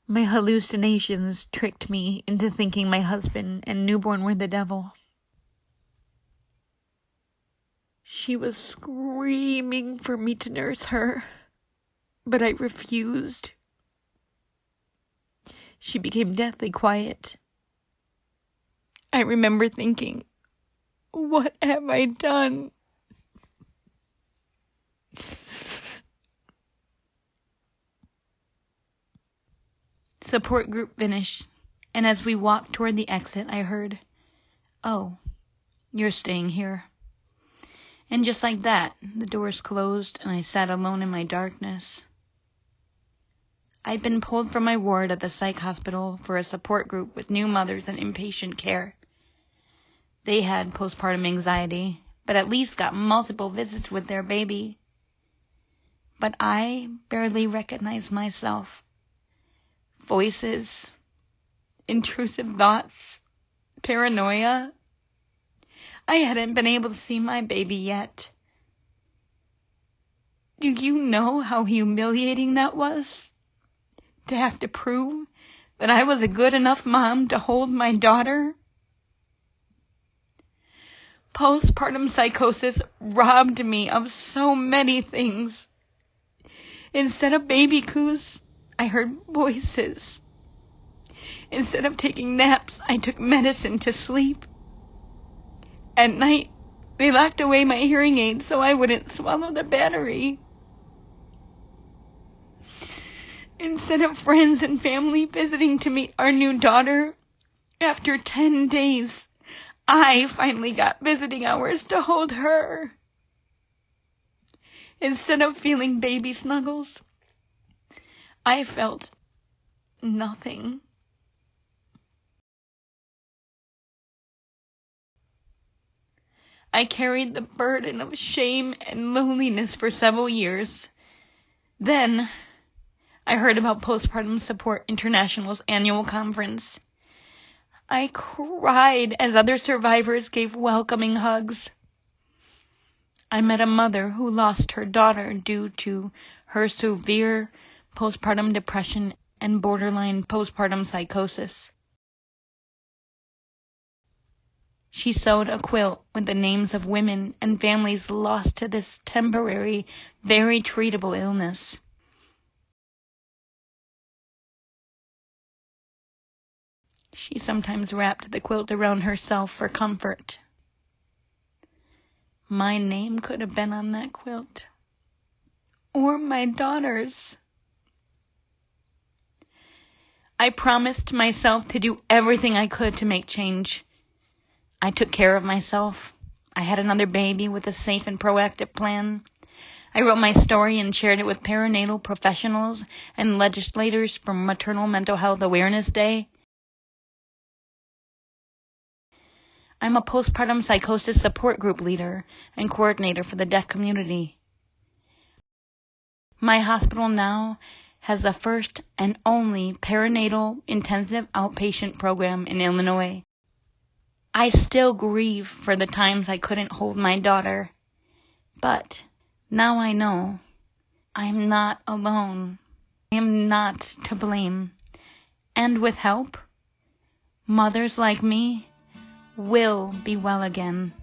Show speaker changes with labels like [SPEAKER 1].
[SPEAKER 1] My hallucinations tricked me into thinking my husband and newborn were the devil. She was screaming for me to nurse her, but I refused. She became deathly quiet. I remember thinking, what have I done? Support group finished, and as we walked toward the exit, I heard, "Oh, you're staying here." And just like that, the doors closed and I sat alone in my darkness. I'd been pulled from my ward at the psych hospital for a support group with new mothers and inpatient care. They had postpartum anxiety, but at least got multiple visits with their baby. But I barely recognized myself. Voices, intrusive thoughts, paranoia. I hadn't been able to see my baby yet. Do you know how humiliating that was? To have to prove that I was a good enough mom to hold my daughter? Postpartum psychosis robbed me of so many things. Instead of baby coos, I heard voices. Instead of taking naps, I took medicine to sleep. At night, they locked away my hearing aid so I wouldn't swallow the battery. Instead of friends and family visiting to meet our new daughter, after 10 days, I finally got visiting hours to hold her. Instead of feeling baby snuggles, I felt nothing. I carried the burden of shame and loneliness for several years. Then, I heard about Postpartum Support International's annual conference. I cried as other survivors gave welcoming hugs. I met a mother who lost her daughter due to her severe postpartum depression and borderline postpartum psychosis. She sewed a quilt with the names of women and families lost to this temporary, very treatable illness. She sometimes wrapped the quilt around herself for comfort. My name could have been on that quilt. Or my daughter's. I promised myself to do everything I could to make change. I took care of myself. I had another baby with a safe and proactive plan. I wrote my story and shared it with perinatal professionals and legislators for Maternal Mental Health Awareness Day. I'm a postpartum psychosis support group leader and coordinator for the deaf community. My hospital now has the first and only perinatal intensive outpatient program in Illinois. I still grieve for the times I couldn't hold my daughter, but now I know I'm not alone. I am not to blame. And with help, mothers like me will be well again.